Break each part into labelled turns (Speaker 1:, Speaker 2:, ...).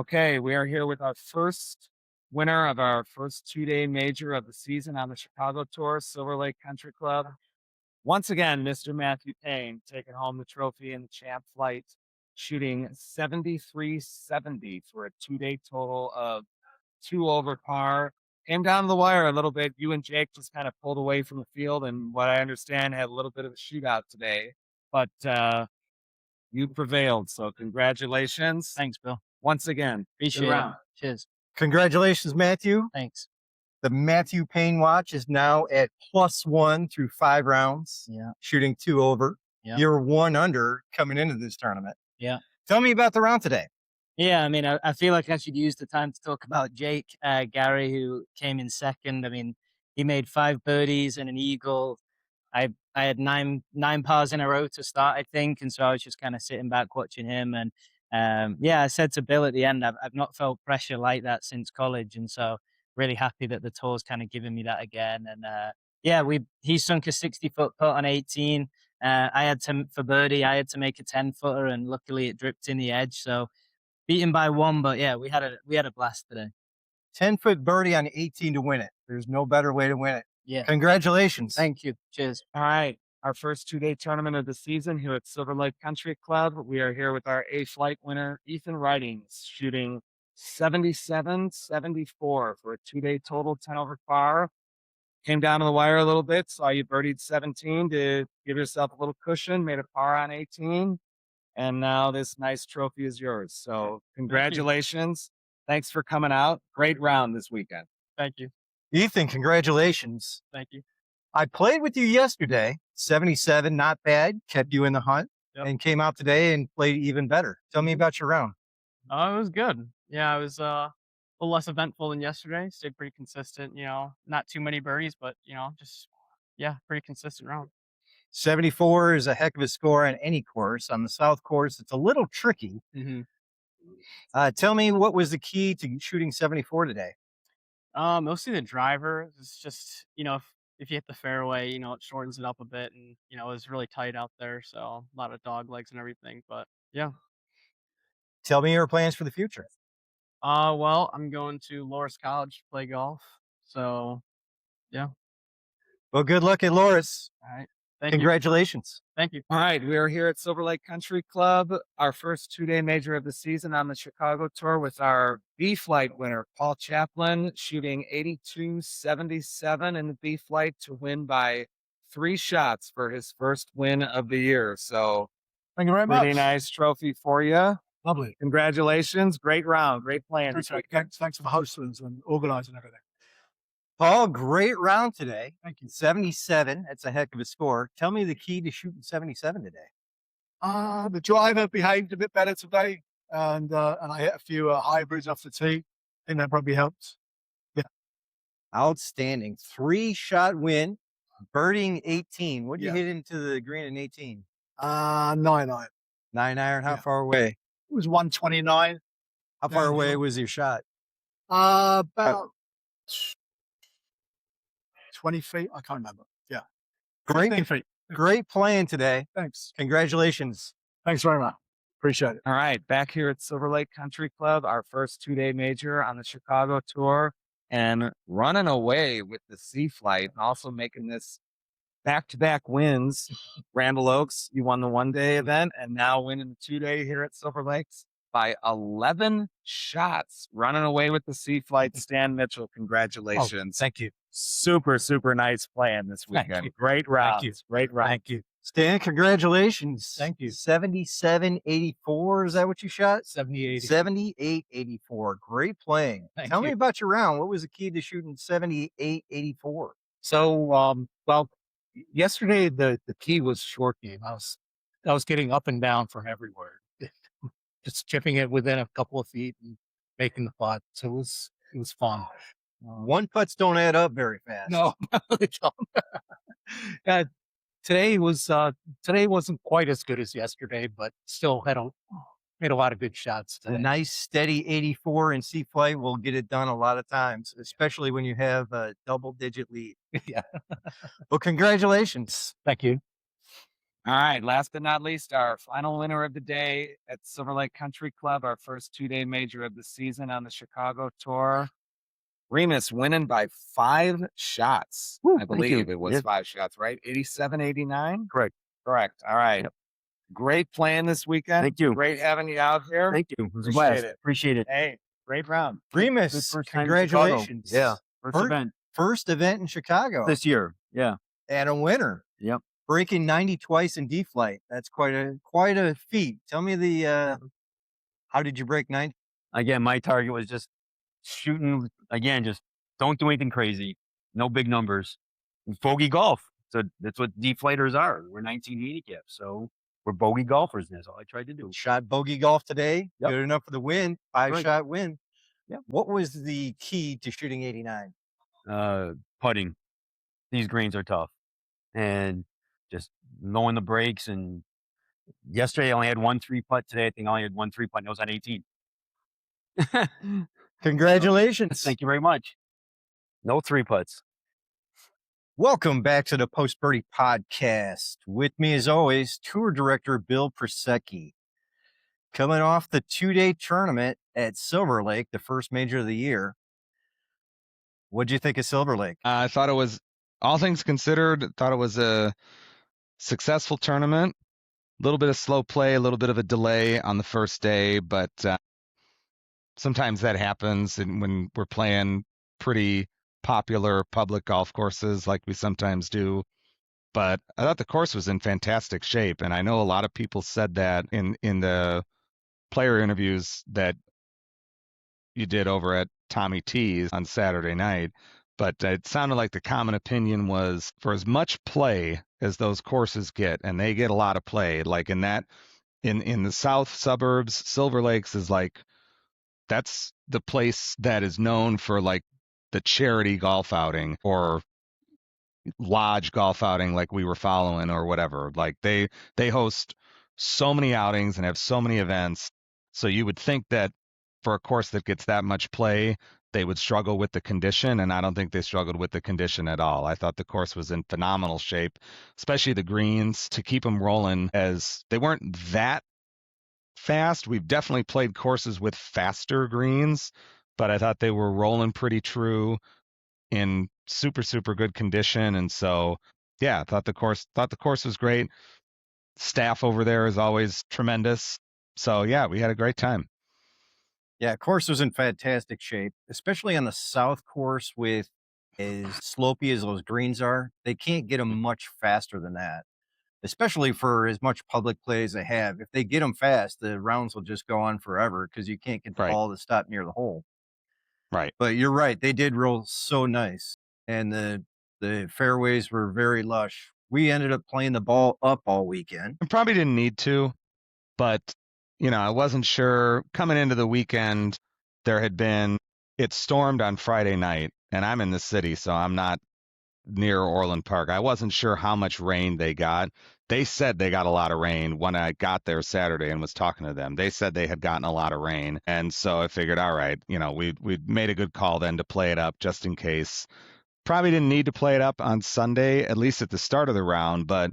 Speaker 1: Okay, we are here with our first winner of our first 2-day major of the season on the Chicago Tour, Silver Lake Country Club. Once again, Mr. Matthew Payne taking home the trophy in the champ flight, shooting 73.70 for a 2-day total of 2 over par. Came down to the wire a little bit. You and Jake just kind of pulled away from the field, and what I understand had a little bit of a shootout today. But you prevailed, so congratulations
Speaker 2: Thanks, Bill.
Speaker 1: once again.
Speaker 2: Appreciate it. Cheers.
Speaker 3: Congratulations, Matthew.
Speaker 2: Thanks.
Speaker 3: The Matthew Payne watch is now at +1 through 5 rounds,
Speaker 2: Yeah.
Speaker 3: shooting 2 over.
Speaker 2: Yeah.
Speaker 3: You're 1 under coming into this tournament.
Speaker 2: Yeah.
Speaker 3: Tell me about the round today.
Speaker 2: Yeah, I mean, I feel like I should use the time to talk about Jake Gary, who came in second. I mean, he made 5 birdies and an eagle. I had nine pars in a row to start, I think, and so I was just kind of sitting back watching him. And yeah, I said to Bill at the end, I've not felt pressure like that since college, and so really happy that the tour's kind of giving me that again. And yeah, he sunk a 60-foot putt on 18. I had to for birdie. I had to make a 10-footer, and luckily it dripped in the edge. So beaten by 1, but yeah, we had a blast today.
Speaker 3: 10-foot birdie on 18 to win it. There's no better way to win it.
Speaker 2: Yeah.
Speaker 3: Congratulations.
Speaker 2: Thank you. Cheers.
Speaker 1: All right. Our first 2-day tournament of the season here at Silver Lake Country Club. We are here with our A flight winner, Ethan Ridings, shooting 77.74 for a 2-day total, 10 over par. Came down to the wire a little bit. Saw you birdied 17 to give yourself a little cushion, made a par on 18. And now this nice trophy is yours. So congratulations. Thanks for coming out. Great round this weekend.
Speaker 2: Thank you.
Speaker 3: Ethan, congratulations.
Speaker 2: Thank you.
Speaker 3: I played with you yesterday. 77, not bad. Kept you in the hunt.
Speaker 2: Yep.
Speaker 3: And came out today and played even better. Tell me about your round.
Speaker 4: It was good. Yeah, it was a little less eventful than yesterday. Stayed pretty consistent, not too many birdies, but, just, yeah, pretty consistent round.
Speaker 3: 74 is a heck of a score on any course. On the South course, it's a little tricky.
Speaker 4: Mm-hmm.
Speaker 3: Tell me, what was the key to shooting 74 today?
Speaker 4: Mostly the driver. It's just, if you hit the fairway, it shortens it up a bit, and, it was really tight out there. So a lot of dog legs and everything, but yeah.
Speaker 3: Tell me your plans for the future.
Speaker 4: Well, I'm going to Loris College to play golf. So, yeah.
Speaker 3: Well, good luck at Loris.
Speaker 4: All right. Thank you.
Speaker 3: Congratulations.
Speaker 4: Thank you.
Speaker 1: All right, we are here at Silver Lake Country Club, our first 2-day major of the season on the Chicago Tour with our B flight winner, Paul Chaplin, shooting 82.77 in the B flight to win by 3 shots for his first win of the year. So
Speaker 5: thank you very much.
Speaker 1: Pretty nice trophy for you.
Speaker 5: Lovely.
Speaker 1: Congratulations. Great round. Great playing.
Speaker 5: Thanks for hosting and organizing everything.
Speaker 3: Paul, great round today.
Speaker 5: Thank you.
Speaker 3: 77. That's a heck of a score. Tell me the key to shooting 77 today.
Speaker 5: The driver behaved a bit better today, and I hit a few hybrids off the tee. I think that probably helped. Yeah.
Speaker 3: Outstanding. 3-shot win, birding 18. What did you
Speaker 5: Yeah.
Speaker 3: hit into the green in 18?
Speaker 5: 9-9.
Speaker 3: 9 iron. How
Speaker 5: Yeah.
Speaker 3: far away?
Speaker 5: It was 129.
Speaker 3: How far
Speaker 5: Downhill.
Speaker 3: away was your shot?
Speaker 5: About 20 feet. I can't remember. Yeah. 15
Speaker 3: Great,
Speaker 5: feet.
Speaker 3: great playing today.
Speaker 5: Thanks.
Speaker 3: Congratulations.
Speaker 5: Thanks very much. Appreciate it.
Speaker 1: All right, back here at Silver Lake Country Club, our first 2-day major on the Chicago Tour, and running away with the C flight, and also making this back-to-back wins. Randall Oaks, you won the 1-day event, and now winning the 2-day here at Silver Lakes by 11 shots. Running away with the C flight, Stan Mitchell. Congratulations.
Speaker 3: Thank you.
Speaker 1: Super, super nice playing this
Speaker 3: Thank
Speaker 1: weekend.
Speaker 3: you.
Speaker 1: Great round.
Speaker 3: Thank you.
Speaker 1: Great round.
Speaker 3: Thank you. Stan, congratulations.
Speaker 5: Thank you.
Speaker 3: 77.84. Is that what you shot?
Speaker 5: 78.
Speaker 3: 78.84. Great playing. Tell me about your round. What was the key to shooting 78.84?
Speaker 6: So, well, yesterday the key was short game. I was getting up and down from everywhere, just chipping it within a couple of feet and making the putt. So it was fun.
Speaker 3: One putts don't add up very fast.
Speaker 6: No, they don't. Today wasn't quite as good as yesterday, but still made a lot of good shots
Speaker 3: A
Speaker 6: today.
Speaker 3: nice steady 84 in C flight will get it done a lot of times, especially when you have a double-digit lead.
Speaker 6: Yeah.
Speaker 3: Well, congratulations.
Speaker 6: Thank you.
Speaker 1: All right. Last but not least, our final winner of the day at Silver Lake Country Club, our first 2-day major of the season on the Chicago Tour. Remus winning by 5 shots.
Speaker 7: Woo,
Speaker 1: I
Speaker 7: thank
Speaker 1: believe
Speaker 7: you.
Speaker 1: it was
Speaker 7: Yeah.
Speaker 1: 5 shots, right? 87, 89?
Speaker 7: Correct.
Speaker 1: Correct. All right.
Speaker 7: Yep.
Speaker 1: Great playing this weekend.
Speaker 7: Thank you.
Speaker 1: Great having you out here.
Speaker 7: Thank you. It was a
Speaker 1: Appreciate
Speaker 7: blast.
Speaker 1: it.
Speaker 7: Appreciate it.
Speaker 1: Hey, great round. Good
Speaker 3: Remus,
Speaker 1: first time in Chicago.
Speaker 3: congratulations.
Speaker 7: Yeah.
Speaker 1: First
Speaker 3: First-
Speaker 1: event.
Speaker 3: First event in Chicago
Speaker 7: This year. Yeah.
Speaker 3: and a winner.
Speaker 7: Yep.
Speaker 3: Breaking 90 twice in D flight. That's quite a feat. Tell me how did you break 90?
Speaker 7: Again, my target was just shooting. Again, just don't do anything crazy. No big numbers. Bogey golf. So that's what deflators are. We're 19 handicap. So we're bogey golfers. And that's all I tried to do.
Speaker 3: Shot bogey golf today.
Speaker 7: Yep.
Speaker 3: Good enough for the win. 5-shot win.
Speaker 7: Yeah.
Speaker 3: What was the key to shooting 89?
Speaker 7: Putting. These greens are tough. And just knowing the breaks. And yesterday I only had 1 3-putt. Today I think I only had 1 3-putt. And it was on 18.
Speaker 3: Congratulations.
Speaker 7: Thank you very much. No 3-putts.
Speaker 3: Welcome back to the Post Birdie podcast. With me, as always, tour director Bill Prusecki. Coming off the 2-day tournament at Silver Lake, the first major of the year. What'd you think of Silver Lake?
Speaker 8: I thought it was, all things considered, thought it was a successful tournament. A little bit of slow play, a little bit of a delay on the first day, but sometimes that happens when we're playing pretty popular public golf courses like we sometimes do. But I thought the course was in fantastic shape, and I know a lot of people said that in the player interviews that you did over at Tommy T's on Saturday night. But it sounded like the common opinion was for as much play as those courses get, and they get a lot of play, like in the south suburbs, Silver Lakes is like, that's the place that is known for like the charity golf outing or lodge golf outing like we were following or whatever. Like they host so many outings and have so many events. So you would think that for a course that gets that much play, they would struggle with the condition, and I don't think they struggled with the condition at all. I thought the course was in phenomenal shape, especially the greens, to keep them rolling, as they weren't that fast. We've definitely played courses with faster greens, but I thought they were rolling pretty true in super, super good condition. And so, yeah, thought the course was great. Staff over there is always tremendous. So yeah, we had a great time.
Speaker 3: Yeah, course was in fantastic shape, especially on the south course with as slopey as those greens are. They can't get them much faster than that, especially for as much public play as they have. If they get them fast, the rounds will just go on forever because you can't get the
Speaker 8: Right.
Speaker 3: ball to stop near the hole.
Speaker 8: Right.
Speaker 3: But you're right. They did roll so nice. And the fairways were very lush. We ended up playing the ball up all weekend.
Speaker 8: I probably didn't need to, but I wasn't sure coming into the weekend. It stormed on Friday night, and I'm in the city, so I'm not near Orland Park. I wasn't sure how much rain they got. They said they got a lot of rain when I got there Saturday and was talking to them. They said they had gotten a lot of rain. And so I figured, all right, we'd made a good call then to play it up just in case. Probably didn't need to play it up on Sunday, at least at the start of the round. But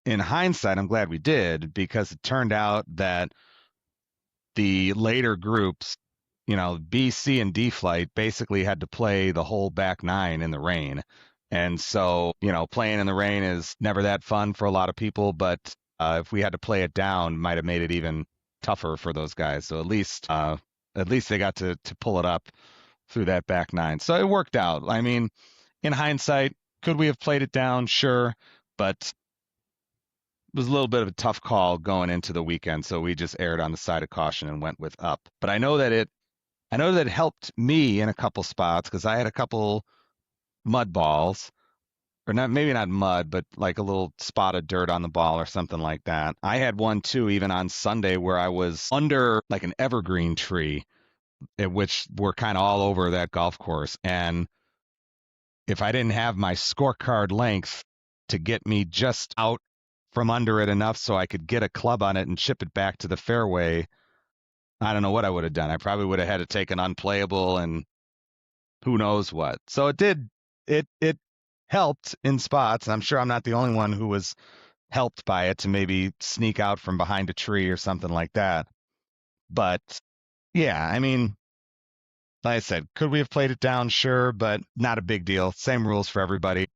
Speaker 8: in hindsight, I'm glad we did, because it turned out that the later groups, B, C, and D flight basically had to play the whole back nine in the rain. And so, playing in the rain is never that fun for a lot of people, but if we had to play it down, might have made it even tougher for those guys. So at least they got to pull it up through that back nine. So it worked out. I mean, in hindsight, could we have played it down? Sure, but it was a little bit of a tough call going into the weekend. So we just erred on the side of caution and went with up. But I know that it helped me in a couple spots, because I had a couple mud balls, or maybe not mud, but like a little spot of dirt on the ball or something like that. I had one too, even on Sunday, where I was under like an evergreen tree, which were kind of all over that golf course. And if I didn't have my scorecard length to get me just out from under it enough so I could get a club on it and chip it back to the fairway, I don't know what I would have done. I probably would have had to take an unplayable and who knows what. So it helped in spots. I'm sure I'm not the only one who was helped by it to maybe sneak out from behind a tree or something like that. But yeah, I mean, like I said, could we have played it down? Sure, but not a big deal. Same rules for everybody.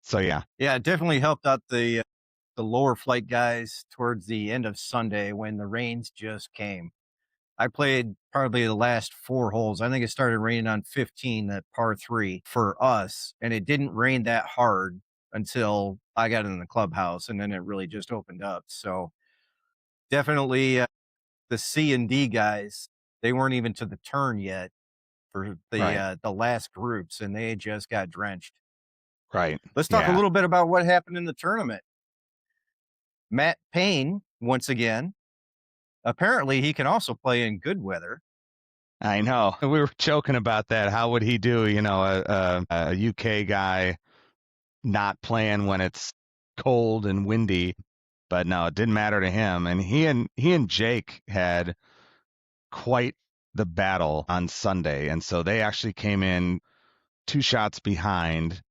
Speaker 8: So yeah.
Speaker 3: Yeah, it definitely helped out the lower flight guys towards the end of Sunday when the rains just came. I played probably the last 4 holes. I think it started raining on 15 at par 3 for us, and it didn't rain that hard until I got in the clubhouse, and then it really just opened up. So definitely the C and D guys, they weren't even to the turn yet for
Speaker 8: Right.
Speaker 3: the last groups, and they just got drenched.
Speaker 8: Right.
Speaker 3: Let's talk a
Speaker 8: Yeah.
Speaker 3: little bit about what happened in the tournament. Matt Payne, once again, apparently he can also play in good weather.
Speaker 8: I know. We were joking about that. How would he do? You know, a UK guy not playing when it's cold and windy. But no, it didn't matter to him. And he and Jake had quite the battle on Sunday. And so they actually came in 2 shots behind.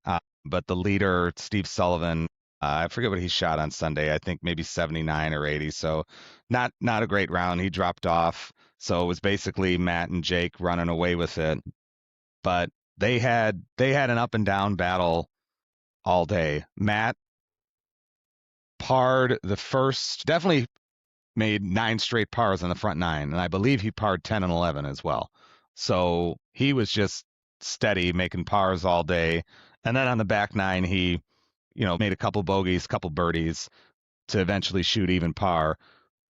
Speaker 8: But the leader, Steve Sullivan, I forget what he shot on Sunday. I think maybe 79 or 80. So not a great round. He dropped off. So it was basically Matt and Jake running away with it. But they had an up and down battle all day. Matt parred the first, definitely made 9 straight pars on the front 9, and I believe he parred 10 and 11 as well. So he was just steady, making pars all day. And then on the back 9, he, made a couple bogeys, couple birdies to eventually shoot even par.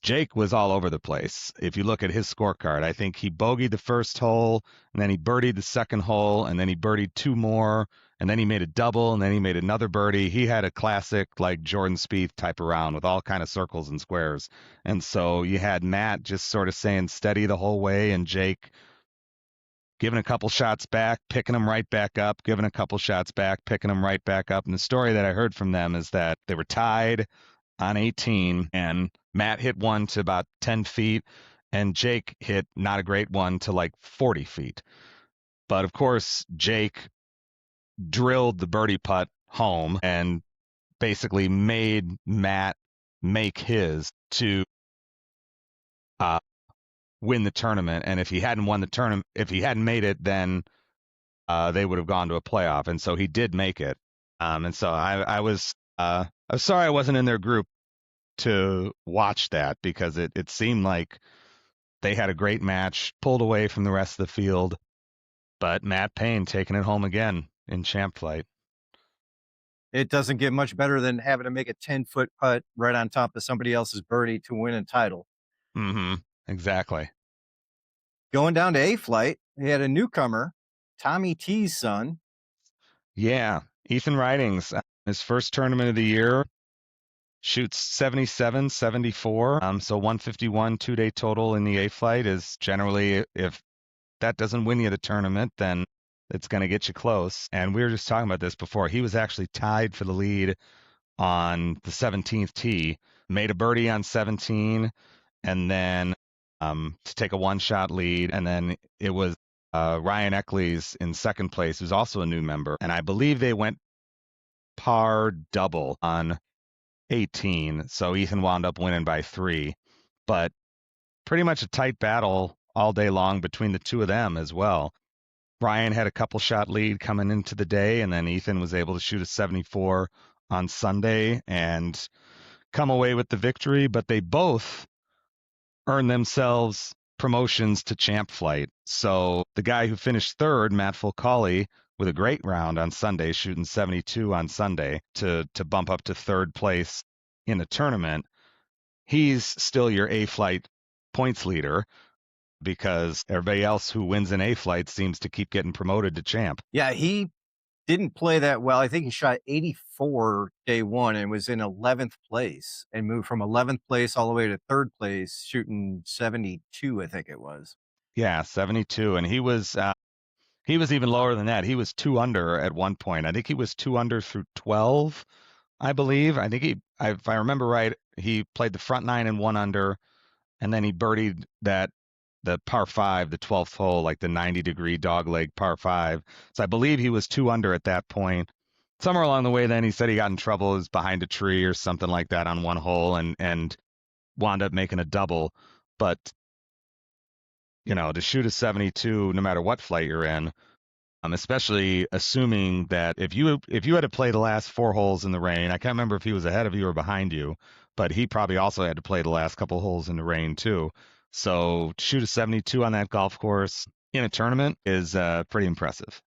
Speaker 8: Jake was all over the place. If you look at his scorecard, I think he bogeyed the first hole, and then he birdied the second hole, and then he birdied 2 more, and then he made a double, and then he made another birdie. He had a classic like Jordan Spieth type of round with all kind of circles and squares. And so you had Matt just sort of saying steady the whole way, and Jake giving a couple shots back, picking them right back up, giving a couple shots back, picking them right back up. And the story that I heard from them is that they were tied on 18, and Matt hit one to about 10 feet, and Jake hit not a great one to like 40 feet. But of course, Jake drilled the birdie putt home and basically made Matt make his to win the tournament. And if he hadn't won the tournament, if he hadn't made it, then they would have gone to a playoff. And so he did make it. And so I was sorry I wasn't in their group to watch that, because it seemed like they had a great match, pulled away from the rest of the field, but Matt Payne taking it home again in champ flight.
Speaker 3: It doesn't get much better than having to make a 10-foot putt right on top of somebody else's birdie to win a title.
Speaker 8: Mm-hmm. Exactly.
Speaker 3: Going down to A flight, they had a newcomer, Tommy T's son.
Speaker 8: Yeah, Ethan Ridings, his first tournament of the year, shoots 77, 74. So 151 2-day total in the A flight is generally, if that doesn't win you the tournament, then it's going to get you close. And we were just talking about this before. He was actually tied for the lead on the 17th tee, made a birdie on 17, and then to take a 1-shot lead. And then it was Ryan Eckley's in second place, who's also a new member. And I believe they went par double on 18. So Ethan wound up winning by 3. But pretty much a tight battle all day long between the two of them as well. Ryan had a couple shot lead coming into the day, and then Ethan was able to shoot a 74 on Sunday and come away with the victory. But they both earned themselves promotions to champ flight. So the guy who finished third, Matt Fulcali, with a great round on Sunday, shooting 72 on Sunday to bump up to third place in the tournament, he's still your A flight points leader, because everybody else who wins an A flight seems to keep getting promoted to champ.
Speaker 3: Yeah, he didn't play that well. I think he shot 84 day 1 and was in 11th place and moved from 11th place all the way to third place, shooting 72, I think it was.
Speaker 8: Yeah, 72. And he was even lower than that. He was 2 under at one point. I think he was 2 under through 12, I believe. I think if I remember right, he played the front 9 and 1 under, and then he birdied the par 5, the 12th hole, like the 90-degree dogleg par 5. So I believe he was 2 under at that point. somewhere along the way, then he said he got in trouble, was behind a tree or something like that on one hole, and wound up making a double. But to shoot a 72, no matter what flight you're in, especially assuming that if you had to play the last 4 holes in the rain, I can't remember if he was ahead of you or behind you, but he probably also had to play the last couple holes in the rain too. So to shoot a 72 on that golf course in a tournament is pretty impressive.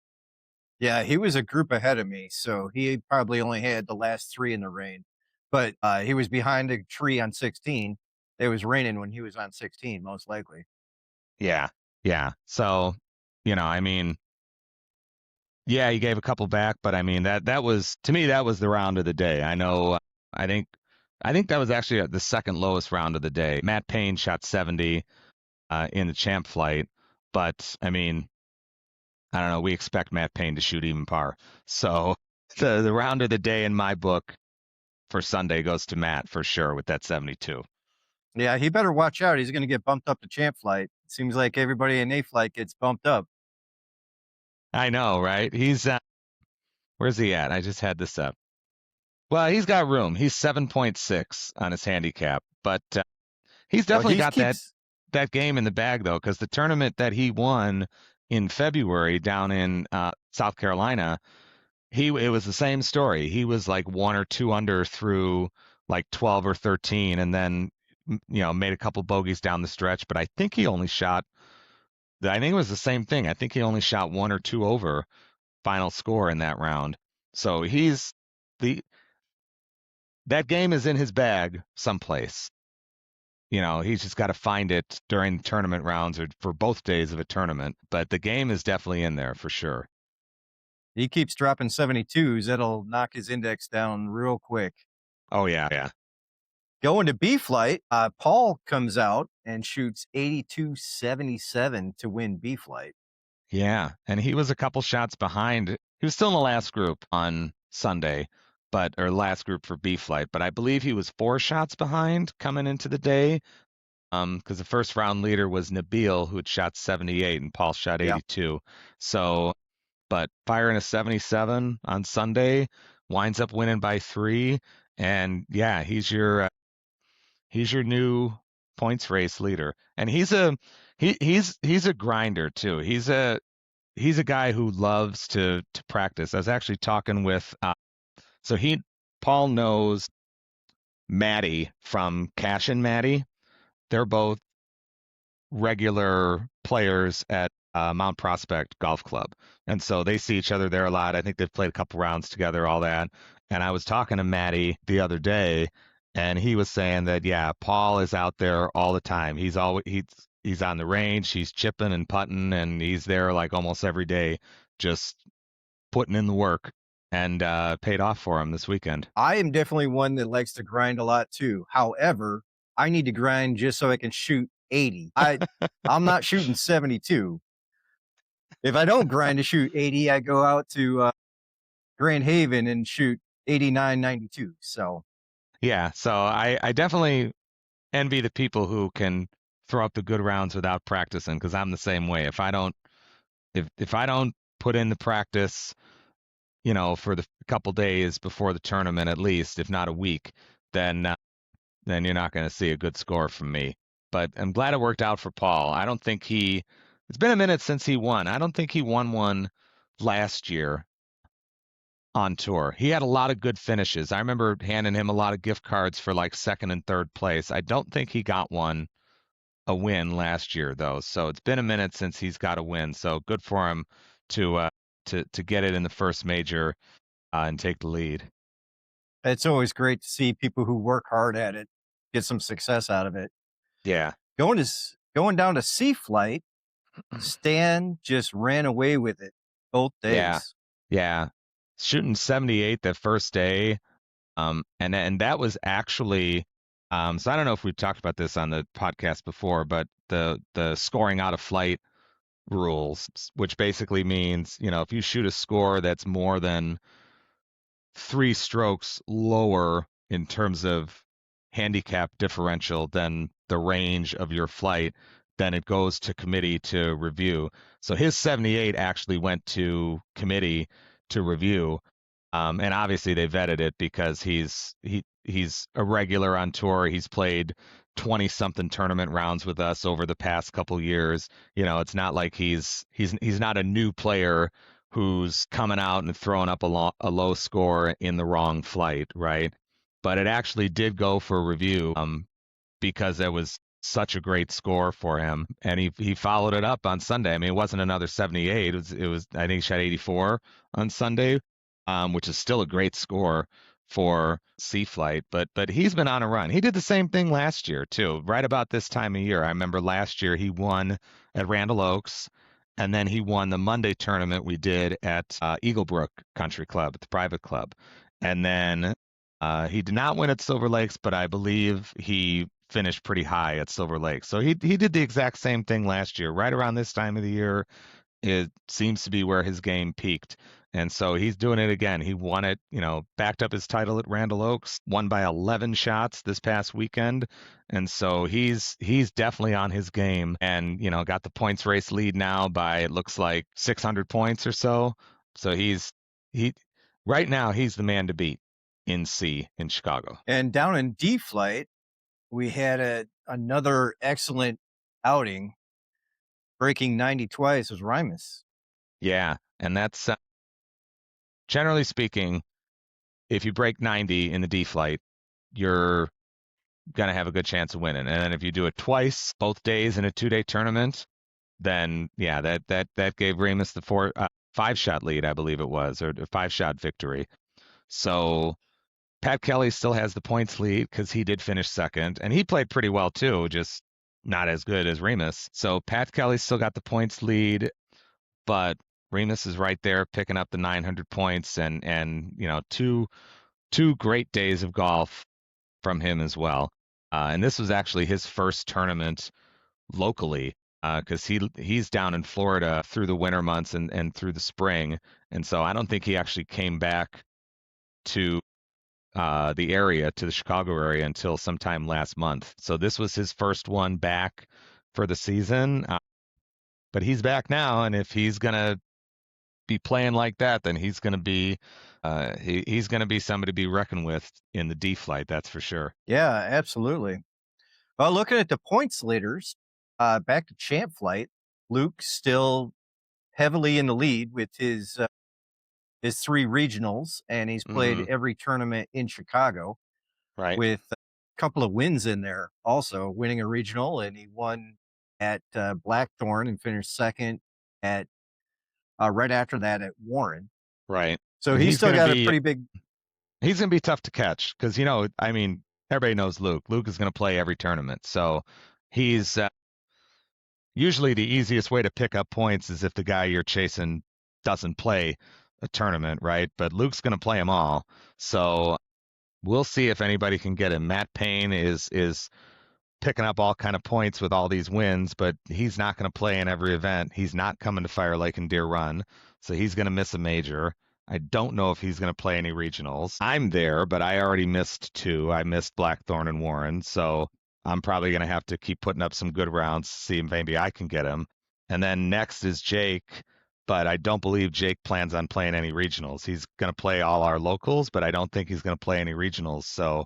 Speaker 3: Yeah, he was a group ahead of me, so he probably only had the last 3 in the rain. But he was behind a tree on 16. It was raining when he was on 16, most likely.
Speaker 8: Yeah, yeah. So, I mean, yeah, he gave a couple back, but I mean that was, to me, that was the round of the day. I know. I think that was actually the second lowest round of the day. Matt Payne shot 70 in the champ flight, but I mean, I don't know. We expect Matt Payne to shoot even par. So the round of the day in my book for Sunday goes to Matt for sure with that 72.
Speaker 3: Yeah, he better watch out. He's going to get bumped up to champ flight. Seems like everybody in A flight gets bumped up.
Speaker 8: I know, right? He's where's he at? I just had this up. Well, he's got room. He's 7.6 on his handicap, but he's definitely got that game in the bag though, because the tournament that he won in February down in South Carolina, it was the same story. He was like 1 or 2 under through like 12 or 13, and then made a couple bogeys down the stretch. But I think he only shot. I think it was the same thing. I think he only shot 1 or 2 over final score in that round. So that game is in his bag someplace. He's just got to find it during the tournament rounds or for both days of a tournament. But the game is definitely in there for sure.
Speaker 3: He keeps dropping 72s. That'll knock his index down real quick.
Speaker 8: Oh, yeah.
Speaker 3: Going to B flight, Paul comes out and shoots 82.77 to win B flight.
Speaker 8: Yeah, and he was a couple shots behind. He was still in the last group on Sunday, or last group for B flight, but I believe he was 4 shots behind coming into the day. Because the first round leader was Nabil, who had shot 78, and Paul shot 82. Yeah. So, but firing a 77 on Sunday, winds up winning by 3, and yeah, he's your new points race leader, and he's a grinder too. He's a guy who loves to practice. I was actually talking with Paul knows Maddie from Cash and Maddie. They're both regular players at Mount Prospect Golf Club, and so they see each other there a lot. I think they've played a couple rounds together, all that. And I was talking to Maddie the other day, and he was saying that Paul is out there all the time. He's on the range, he's chipping and putting, and he's there like almost every day, just putting in the work, and paid off for him this weekend.
Speaker 3: I am definitely one that likes to grind a lot too. However, I need to grind just so I can shoot 80. I'm not shooting 72. If I don't grind to shoot 80, I go out to Grand Haven and shoot 89.92. So
Speaker 8: yeah, so I definitely envy the people who can throw up the good rounds without practicing, because I'm the same way. If I don't put in the practice, for the couple days before the tournament, at least, if not a week, then you're not going to see a good score from me. But I'm glad it worked out for Paul. I don't think it's been a minute since he won. I don't think he won one last year on tour. He had a lot of good finishes. I remember handing him a lot of gift cards for like second and third place. I don't think he got a win last year though. So it's been a minute since he's got a win. So good for him to get it in the first major and take the lead.
Speaker 3: It's always great to see people who work hard at it get some success out of it.
Speaker 8: Yeah.
Speaker 3: Going down to C flight, Stan just ran away with it both days.
Speaker 8: Yeah. Shooting 78 the first day. And that was actually so I don't know if we've talked about this on the podcast before, but the scoring out of flight rules, which basically means, if you shoot a score that's more than 3 strokes lower in terms of handicap differential than the range of your flight, then it goes to committee to review. So his 78 actually went to committee to review. And obviously they vetted it because he's a regular on tour. He's played 20 something tournament rounds with us over the past couple years. It's not like he's not a new player who's coming out and throwing up a low score in the wrong flight, right? But it actually did go for review because it was such a great score for him, and he followed it up on Sunday. I mean, it wasn't another 78. It was I think he shot 84 on Sunday, which is still a great score for sea flight. But he's been on a run. He did the same thing last year too, right about this time of year. I remember last year he won at Randall Oaks, and then he won the Monday tournament we did at Eaglebrook Country Club, the private club, and then he did not win at Silver Lakes, but I believe he finished pretty high at Silver Lakes. So he did the exact same thing last year, right around this time of the year. It seems to be where his game peaked. And so he's doing it again. He won it, backed up his title at Randall Oaks, won by 11 shots this past weekend. And so he's definitely on his game and, got the points race lead now by, it looks like 600 points or so. So right now he's the man to beat in C in Chicago.
Speaker 3: And down in D flight, we had another excellent outing. Breaking 90 twice was Rimus.
Speaker 8: Yeah, and that's generally speaking, if you break 90 in the D flight, you're gonna have a good chance of winning. And then if you do it twice, both days in a 2-day tournament, then yeah, that gave Remus the 5-shot lead, I believe it was, or a 5-shot victory. So Pat Kelly still has the points lead because he did finish second, and he played pretty well too, just not as good as Remus. So Pat Kelly still got the points lead, but Remus is right there picking up the 900 points and two great days of golf from him as well. And this was actually his first tournament locally because he's down in Florida through the winter months and through the spring, and so I don't think he actually came back to the area, to the Chicago area, until sometime last month. So this was his first one back for the season. But he's back now, and if he's gonna be playing like that, then he's gonna be he's gonna be somebody to be reckoned with in the D flight. That's for sure.
Speaker 3: Yeah, absolutely. Well, looking at the points leaders, back to champ flight, Luke still heavily in the lead with his 3 regionals, and he's played every tournament in Chicago,
Speaker 8: right?
Speaker 3: With a couple of wins in there. Also winning a regional, and he won at Blackthorn and finished second at right after that at Warren.
Speaker 8: Right.
Speaker 3: So he's still got a pretty big.
Speaker 8: He's going to be tough to catch because I mean, everybody knows Luke. Luke is going to play every tournament, so he's usually the easiest way to pick up points is if the guy you're chasing doesn't play a tournament, right? But Luke's going to play them all, so we'll see if anybody can get him. Matt Payne is picking up all kind of points with all these wins, but he's not going to play in every event. He's not coming to Fire Lake and Deer Run, so he's going to miss a major. I don't know if he's going to play any regionals. I'm there, but I already missed 2. I missed Blackthorn and Warren, so I'm probably going to have to keep putting up some good rounds to see if maybe I can get him. And then next is Jake, but I don't believe Jake plans on playing any regionals. He's going to play all our locals, but I don't think he's going to play any regionals. So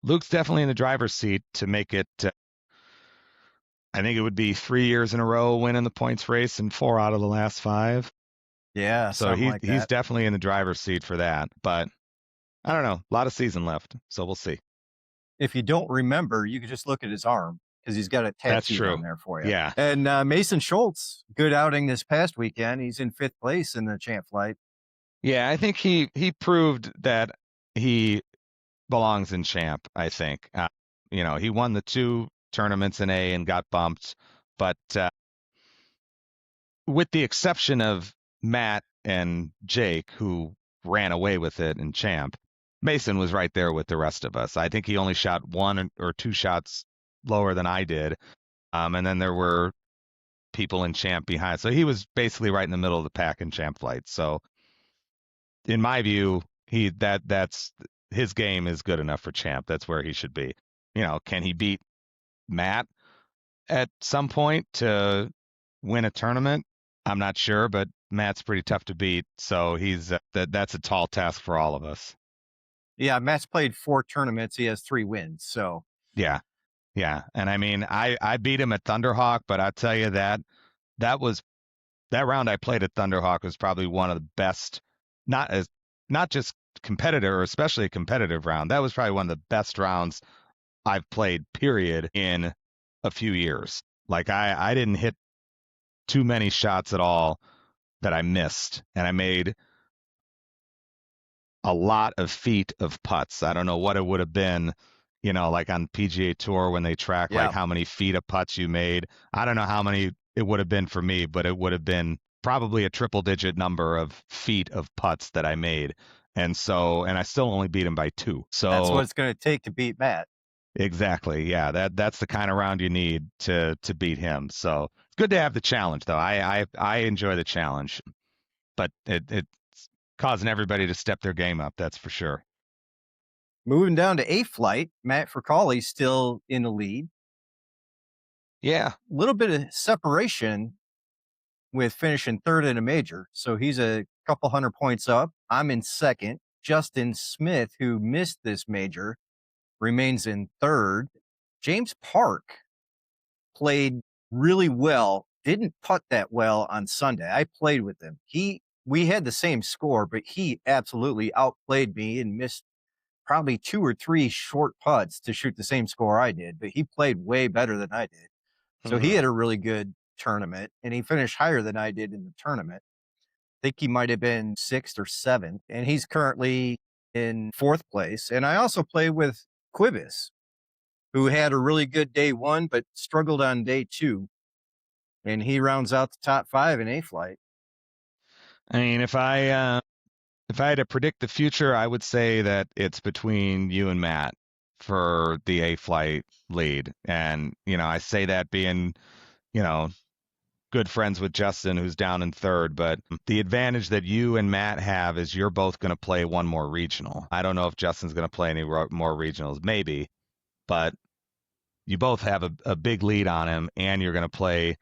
Speaker 8: Luke's definitely in the driver's seat to make it. I think it would be 3 years in a row winning the points race and 4 out of the last 5.
Speaker 3: Yeah,
Speaker 8: so he's definitely in the driver's seat for that. But I don't know, a lot of season left, so we'll see.
Speaker 3: If you don't remember, you can just look at his arm because he's got a tattoo on there for you.
Speaker 8: Yeah.
Speaker 3: And Mason Schultz, good outing this past weekend. He's in 5th place in the champ flight.
Speaker 8: Yeah, I think he proved that he belongs in champ. I think he won the 2 tournaments in A and got bumped, but with the exception of Matt and Jake, who ran away with it in champ, Mason was right there with the rest of us. I think he only shot 1 or 2 shots lower than I did, and then there were people in champ behind, so he was basically right in the middle of the pack in champ flight. So in my view, that's his game is good enough for champ. That's where he should be. Can he beat Matt at some point to win a tournament? I'm not sure, but Matt's pretty tough to beat. So he's that's a tall task for all of us.
Speaker 3: Yeah, Matt's played 4 tournaments. He has 3 wins. So
Speaker 8: Yeah. Yeah. And I mean, I beat him at Thunderhawk, but I'll tell you that that round I played at Thunderhawk was probably one of the best, not just competitive or especially a competitive round. That was probably one of the best rounds I've played, period, in a few years. Like I didn't hit too many shots at all that I missed, and I made a lot of feet of putts. I don't know what it would have been, like on PGA Tour when they track like
Speaker 3: yeah,
Speaker 8: how many feet of putts you made. I don't know how many it would have been for me, but it would have been probably a triple digit number of feet of putts that I made. And I still only beat him by 2.
Speaker 3: that's
Speaker 8: So
Speaker 3: what it's going to take to beat Matt.
Speaker 8: exactly. Yeah, that's the kind of round you need to beat him. So it's good to have the challenge though. I enjoy the challenge, but it's causing everybody to step their game up, that's for sure.
Speaker 3: Moving down to A flight, Matt Fricali still in the lead.
Speaker 8: Yeah.
Speaker 3: A little bit of separation with finishing 3rd in a major. So he's a couple hundred points up. I'm in 2nd. Justin Smith, who missed this major, remains in 3rd. James Park played really well. Didn't putt that well on Sunday. I played with him. We had the same score, but he absolutely outplayed me and missed probably 2 or 3 short putts to shoot the same score I did, but he played way better than I did. So he had a really good tournament, and he finished higher than I did in the tournament. I think he might have been 6th or 7th, and he's currently in 4th place. And I also play with Quibis, who had a really good day 1, but struggled on day 2. And he rounds out the top 5 in A flight.
Speaker 8: I mean, if I had to predict the future, I would say that it's between you and Matt for the A flight lead. And, I say that being, good friends with Justin, who's down in 3rd. But the advantage that you and Matt have is you're both going to play one more regional. I don't know if Justin's going to play any more regionals, maybe, but you both have a big lead on him, and you're going to play.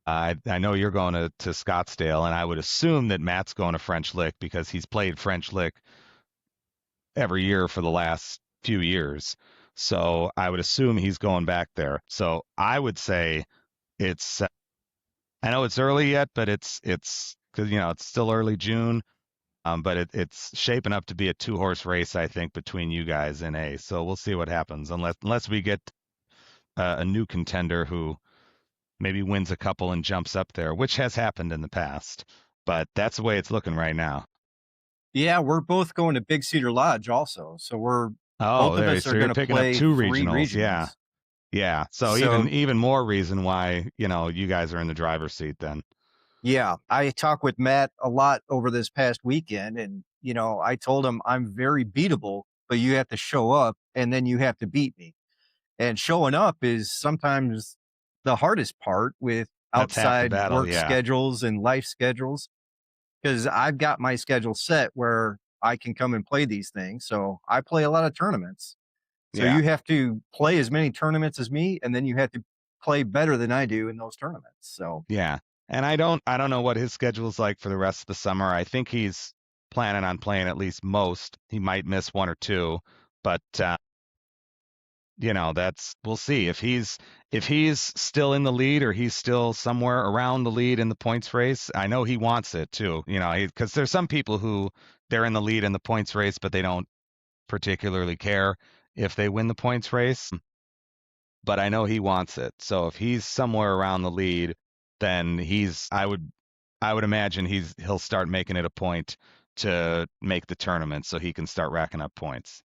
Speaker 8: I know you're going to Scottsdale, and I would assume that Matt's going to French Lick because he's played French Lick every year for the last few years. So I would assume he's going back there. So I would say it's. I know it's early yet, but it's because it's still early June. But it's shaping up to be a 2-horse race, I think, between you guys and A. So we'll see what happens, unless we get a new contender who maybe wins a couple and jumps up there, which has happened in the past. But that's the way it's looking right now.
Speaker 3: Yeah, we're both going to Big Cedar Lodge also. So both of us
Speaker 8: so
Speaker 3: are
Speaker 8: you're
Speaker 3: going to
Speaker 8: picking up
Speaker 3: play
Speaker 8: 2
Speaker 3: 3
Speaker 8: regionals. Yeah. Yeah. So even more reason why, you guys are in the driver's seat then.
Speaker 3: Yeah, I talked with Matt a lot over this past weekend, and I told him I'm very beatable, but you have to show up and then you have to beat me. And showing up is sometimes the hardest part with
Speaker 8: That's half the
Speaker 3: outside
Speaker 8: battle.
Speaker 3: work
Speaker 8: Yeah.
Speaker 3: schedules and life schedules, because I've got my schedule set where I can come and play these things. So I play a lot of tournaments. So
Speaker 8: Yeah.
Speaker 3: you have to play as many tournaments as me, and then you have to play better than I do in those tournaments. So
Speaker 8: Yeah. And I don't know what his schedule's like for the rest of the summer. I think he's planning on playing at least most. He might miss 1 or 2, but we'll see if he's still in the lead or he's still somewhere around the lead in the points race. I know he wants it too, because there's some people who they're in the lead in the points race, but they don't particularly care if they win the points race. But I know he wants it. So if he's somewhere around the lead, then I would imagine he'll start making it a point to make the tournament so he can start racking up points.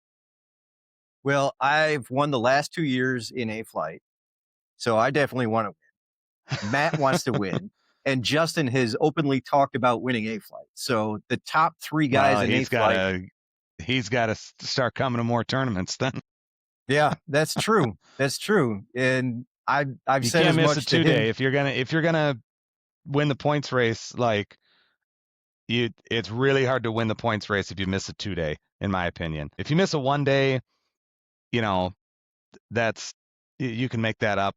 Speaker 3: well, I've won the last 2 years in A flight, so I definitely want to win. Matt wants to win, and Justin has openly talked about winning A flight. So the top 3 guys
Speaker 8: Well,
Speaker 3: in A flight.
Speaker 8: He's got to start coming to more tournaments then.
Speaker 3: Yeah, that's true. That's true. And I've
Speaker 8: You
Speaker 3: said
Speaker 8: can't
Speaker 3: as
Speaker 8: miss
Speaker 3: much
Speaker 8: a
Speaker 3: to
Speaker 8: 2-day
Speaker 3: him.
Speaker 8: if you're gonna win the points race. Like it's really hard to win the points race if you miss a 2-day, in my opinion. If you miss a 1-day, that's you can make that up.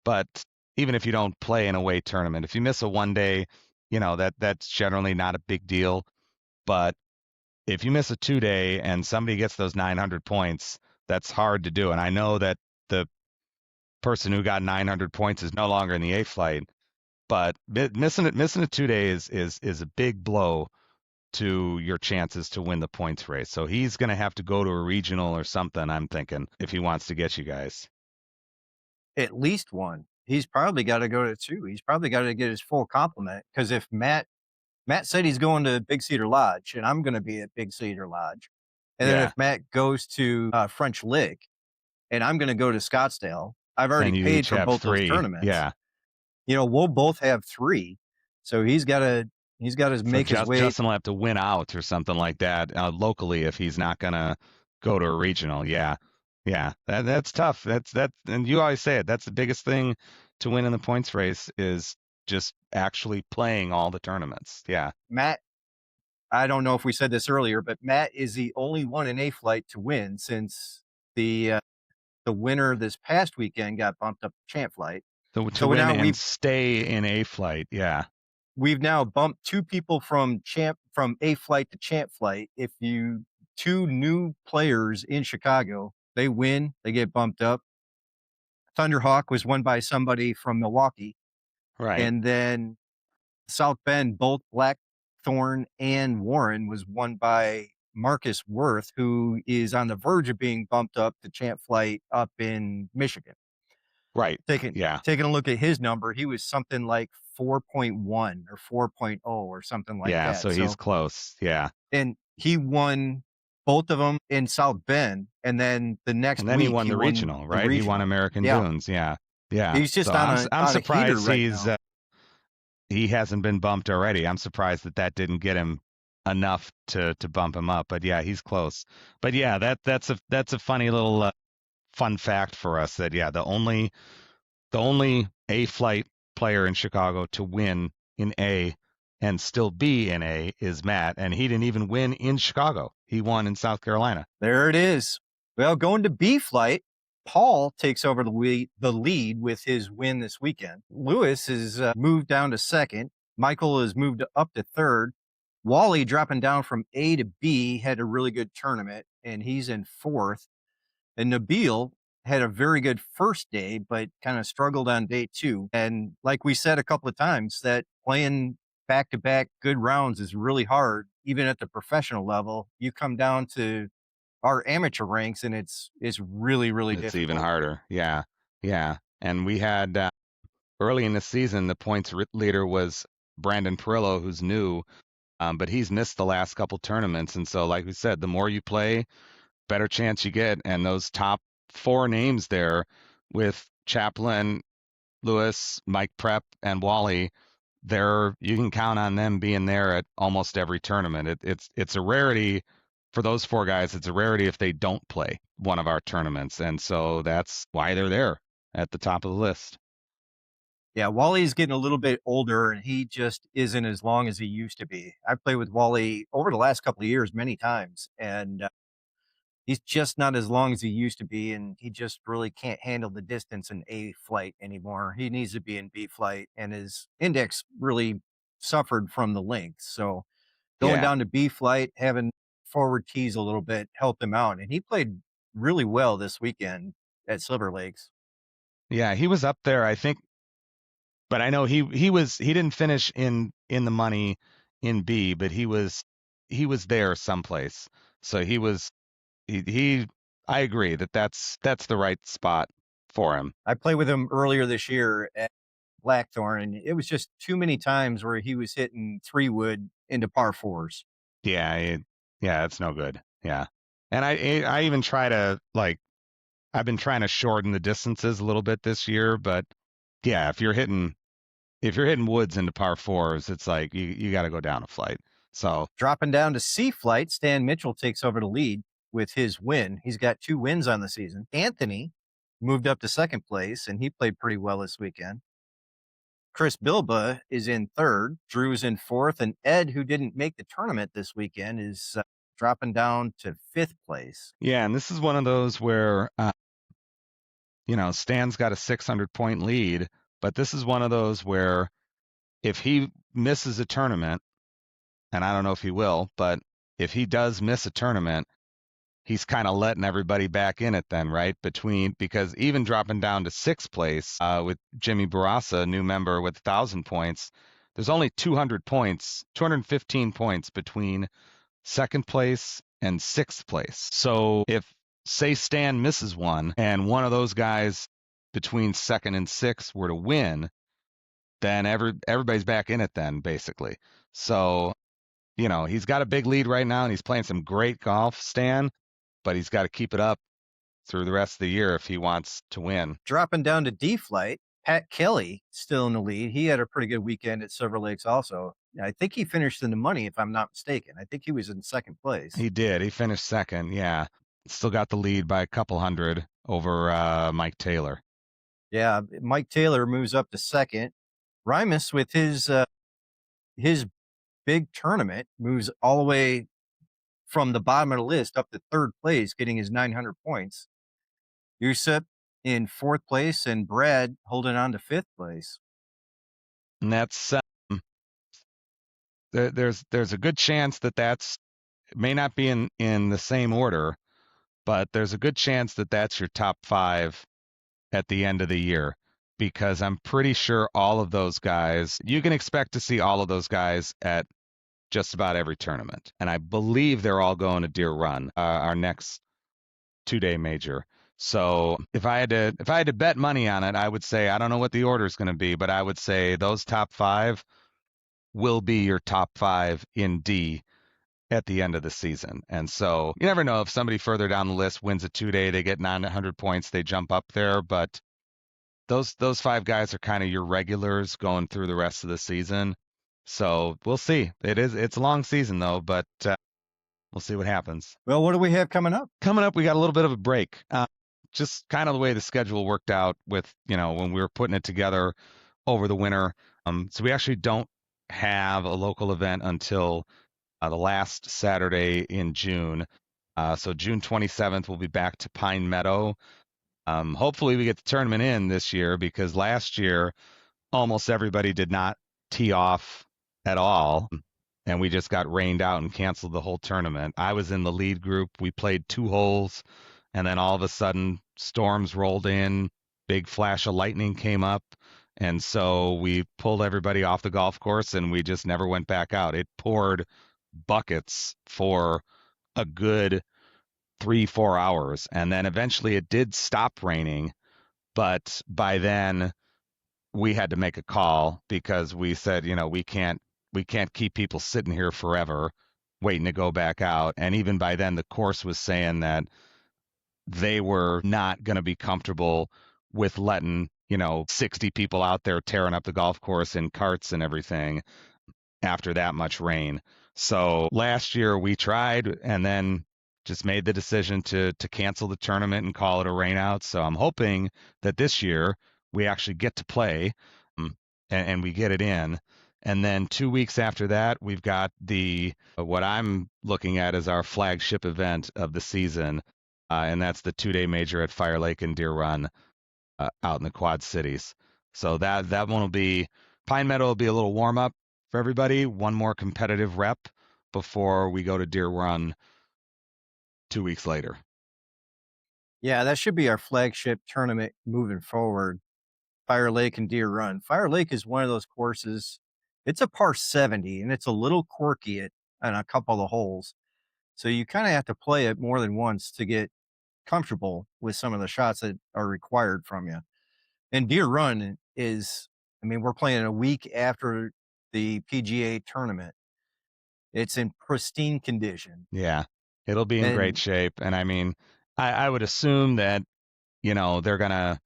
Speaker 8: But even if you don't play in a away tournament, if you miss a 1-day, that's generally not a big deal. But if you miss a 2-day and somebody gets those 900 points, that's hard to do. And I know that the person who got 900 points is no longer in the A flight, but missing a 2-day is a big blow to your chances to win the points race. So he's going to have to go to a regional or something, I'm thinking, if he wants to get you guys.
Speaker 3: At least one. He's probably got to go to 2. He's probably got to get his full complement, because if Matt said he's going to Big Cedar Lodge, and I'm going to be at Big Cedar Lodge, and then
Speaker 8: Yeah.
Speaker 3: if Matt goes to French Lick, and I'm going to go to Scottsdale, I've already
Speaker 8: And you
Speaker 3: paid
Speaker 8: each
Speaker 3: for
Speaker 8: have
Speaker 3: both
Speaker 8: 3.
Speaker 3: those tournaments.
Speaker 8: Yeah.
Speaker 3: We'll both have 3, so he's got to make his way.
Speaker 8: Justin will have to win out or something like that locally if he's not going to go to a regional. Yeah. Yeah. That's tough. And you always say it. That's the biggest thing to win in the points race is just actually playing all the tournaments. Yeah.
Speaker 3: Matt, I don't know if we said this earlier, but Matt is the only one in A flight to win since the winner this past weekend got bumped up to champ flight.
Speaker 8: So
Speaker 3: So
Speaker 8: win
Speaker 3: now
Speaker 8: and stay in A flight. Yeah.
Speaker 3: We've now bumped 2 people from A flight to champ flight. If 2 new players in Chicago, they win, they get bumped up. Thunderhawk was won by somebody from Milwaukee.
Speaker 8: Right.
Speaker 3: And then South Bend, both Blackthorn and Warren was won by Marcus Worth, who is on the verge of being bumped up to champ flight up in Michigan.
Speaker 8: Right.
Speaker 3: Taking a look at his number, he was something like 4.1 or 4.0 or something like that.
Speaker 8: Yeah, so he's close. Yeah.
Speaker 3: And he won both of them in South Bend, and then the next
Speaker 8: And then
Speaker 3: week
Speaker 8: he won the regional, right? He won American Dunes. Yeah. Yeah.
Speaker 3: He's just
Speaker 8: so
Speaker 3: on
Speaker 8: I'm
Speaker 3: a
Speaker 8: surprised
Speaker 3: heater right
Speaker 8: he's
Speaker 3: now.
Speaker 8: He hasn't been bumped already. I'm surprised that didn't get him enough to bump him up. But yeah, he's close. But yeah, that's a funny little fun fact for us that the only A flight player in Chicago to win in A and still be in A is Matt, and he didn't even win in Chicago. He won in South Carolina.
Speaker 3: There it is. Well, going to B flight, Paul takes over the lead with his win this weekend. Lewis has moved down to second. Michael has moved up to third. Wally dropping down from A to B, had a really good tournament, and he's in fourth. And Nabil had a very good first day, but kind of struggled on day 2. And like we said a couple of times, that playing back-to-back good rounds is really hard, even at the professional level. You come down to our amateur ranks, and it's really, really
Speaker 8: It's
Speaker 3: difficult.
Speaker 8: even harder. Yeah. Yeah. And we had early in the season, the points leader was Brandon Perillo, who's new, but he's missed the last couple tournaments. And so, like we said, the more you play, better chance you get. And those top 4 names there with Chaplin, Lewis, Mike Prep, and Wally, you can count on them being there at almost every tournament. It's a rarity for those 4 guys. It's a rarity if they don't play one of our tournaments. And so that's why they're there at the top of the list.
Speaker 3: Yeah, Wally's getting a little bit older, and he just isn't as long as he used to be. I've played with Wally over the last couple of years many times, and he's just not as long as he used to be, and he just really can't handle the distance in A flight anymore. He needs to be in B flight, and his index really suffered from the length. So going down to B flight, having forward tees a little bit helped him out, and he played really well this weekend at Silver Lakes.
Speaker 8: Yeah, he was up there, I think, but I know he didn't finish in the money in B, but he was there someplace. So I agree that's the right spot for him.
Speaker 3: I played with him earlier this year at Blackthorn, and it was just too many times where he was hitting 3-wood into par 4s.
Speaker 8: Yeah, it's no good. Yeah. And I even try to I've been trying to shorten the distances a little bit this year, but yeah, if you're hitting woods into par 4s, it's like you got to go down a flight. So
Speaker 3: dropping down to C flight, Stan Mitchell takes over the lead with his win. He's got 2 wins on the season. Anthony moved up to second place, and he played pretty well this weekend. Chris Bilba is in third. Drew's in fourth, and Ed, who didn't make the tournament this weekend, is dropping down to 5th place.
Speaker 8: Yeah, and this is one of those where Stan's got a 600-point lead, but this is one of those where if he misses a tournament, and I don't know if he will, but if he does miss a tournament, he's kind of letting everybody back in it then, right? Because even dropping down to sixth place with Jimmy Barassa, a new member with 1,000 points, there's only 200 points, 215 points between second place and sixth place. So if, say, Stan misses one and one of those guys between second and sixth were to win, then everybody's back in it then, basically. So, he's got a big lead right now and he's playing some great golf, Stan, but he's got to keep it up through the rest of the year if he wants to win.
Speaker 3: Dropping down to D flight, Pat Kelly still in the lead. He had a pretty good weekend at Silver Lakes also. I think he finished in the money, if I'm not mistaken. I think he was in second place.
Speaker 8: He did. He finished second. Yeah. Still got the lead by a couple hundred over Mike Taylor.
Speaker 3: Yeah, Mike Taylor moves up to second. Rimus, with his big tournament, moves all the way from the bottom of the list up to third place, getting his 900 points. Yusuf in fourth place and Brad holding on to fifth place.
Speaker 8: And that's there's a good chance that's it may not be in the same order, but there's a good chance that's your top 5 at the end of the year, because I'm pretty sure all of those guys, you can expect to see all of those guys at just about every tournament. And I believe they're all going to Deer Run, our next 2-day major. So if I had to bet money on it, I would say, I don't know what the order is going to be, but I would say those top 5 will be your top 5 in D at the end of the season. And so you never know, if somebody further down the list wins a 2-day, they get 900 points, they jump up there. But those 5 guys are kind of your regulars going through the rest of the season. So we'll see. It's a long season though, but we'll see what happens.
Speaker 3: Well, what do we have coming up?
Speaker 8: Coming up, we got a little bit of a break. Just kind of the way the schedule worked out with, when we were putting it together over the winter. So we actually don't have a local event until the last Saturday in June. So June 27th, we'll be back to Pine Meadow. Hopefully we get the tournament in this year, because last year almost everybody did not tee off at all, and we just got rained out and canceled the whole tournament. I was in the lead group. We played 2 holes, and then all of a sudden storms rolled in, big flash of lightning came up, and so we pulled everybody off the golf course and we just never went back out. It poured buckets for a good 3-4 hours, and then eventually it did stop raining, but by then we had to make a call, because we said, we can't keep people sitting here forever waiting to go back out. And even by then the course was saying that they were not going to be comfortable with letting 60 people out there tearing up the golf course in carts and everything after that much rain. So last year we tried and then just made the decision to cancel the tournament and call it a rain out. So I'm hoping that this year we actually get to play and we get it in. And then 2 weeks after that, we've got what I'm looking at as our flagship event of the season. And that's the 2-day major at Fire Lake and Deer Run out in the Quad Cities. So that one will be, Pine Meadow will be a little warm up for everybody. One more competitive rep before we go to Deer Run 2 weeks later.
Speaker 3: Yeah, that should be our flagship tournament moving forward. Fire Lake and Deer Run. Fire Lake is one of those courses. It's a par 70 and it's a little quirky on a couple of the holes. So you kind of have to play it more than once to get comfortable with some of the shots that are required from you. And Deer Run is, we're playing a week after the PGA tournament. It's in pristine condition.
Speaker 8: Yeah, it'll be in great shape. And I would assume that, they're going to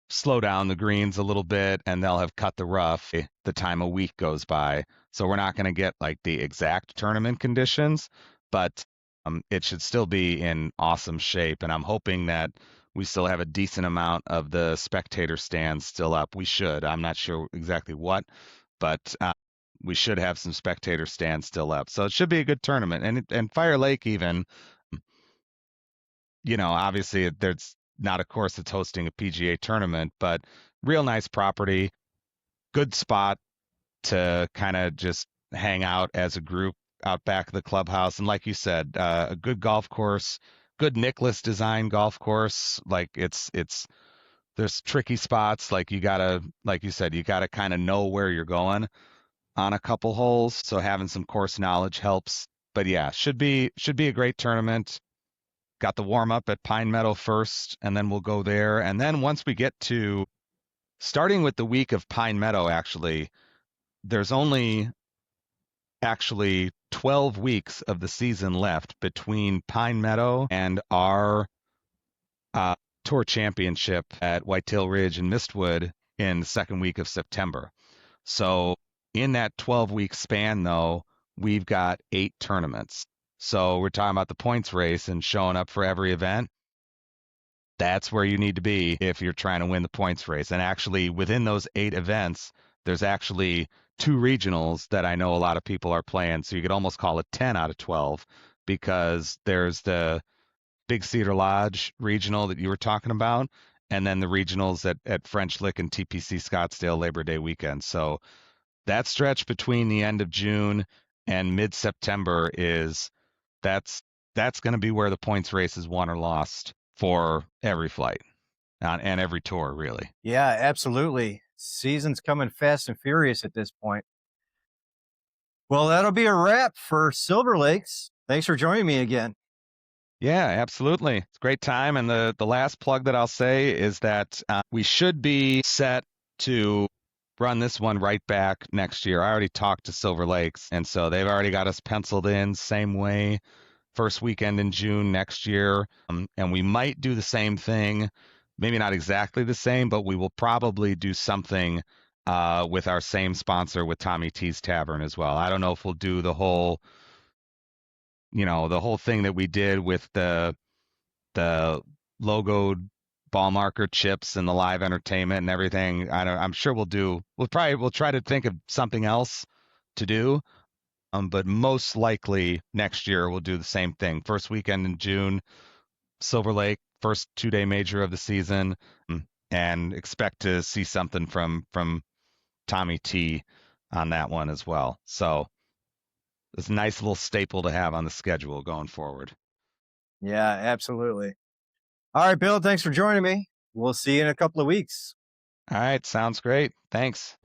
Speaker 8: slow down the greens a little bit and they'll have cut the rough the time a week goes by. So we're not going to get like the exact tournament conditions, but it should still be in awesome shape. And I'm hoping that we still have a decent amount of the spectator stands still up. We should. I'm not sure exactly what, but we should have some spectator stands still up. So it should be a good tournament. And Fire Lake even, obviously there's not a course that's hosting a PGA tournament, but real nice property, good spot to kind of just hang out as a group out back of the clubhouse. And like you said, a good golf course, good Nicklaus design golf course. Like there's tricky spots. Like like you said, you gotta kind of know where you're going on a couple holes. So having some course knowledge helps. But yeah, should be a great tournament. Got the warm up at Pine Meadow first, and then we'll go there. And then once we get to starting with the week of Pine Meadow, actually, there's only actually 12 weeks of the season left between Pine Meadow and our tour championship at Whitetail Ridge and Mistwood in the second week of September. So in that 12-week span, though, we've got 8 tournaments. So we're talking about the points race and showing up for every event. That's where you need to be if you're trying to win the points race. And actually, within those 8 events, there's actually 2 regionals that I know a lot of people are playing. So you could almost call it 10 out of 12 because there's the Big Cedar Lodge regional that you were talking about, and then the regionals at French Lick and TPC Scottsdale Labor Day weekend. So that stretch between the end of June and mid-September that's going to be where the points race is won or lost for every flight and every tour, really.
Speaker 3: Yeah, absolutely. Season's coming fast and furious at this point. Well, that'll be a wrap for Silver Lakes. Thanks for joining me again.
Speaker 8: Yeah, absolutely. It's a great time. And the last plug that I'll say is that we should be set to run this one right back next year. I already talked to Silver Lakes, and so they've already got us penciled in same way, first weekend in June next year. And we might do the same thing, maybe not exactly the same, but we will probably do something with our same sponsor with Tommy T's Tavern as well. I don't know if we'll do the whole thing that we did with the logoed ball marker chips and the live entertainment and everything. I'm sure we'll try to think of something else to do. But most likely next year we'll do the same thing. First weekend in June, Silver Lake, first 2-day major of the season, and expect to see something from Tommy T on that one as well. So it's a nice little staple to have on the schedule going forward.
Speaker 3: Yeah, absolutely. All right, Bill, thanks for joining me. We'll see you in a couple of weeks.
Speaker 8: All right, sounds great. Thanks.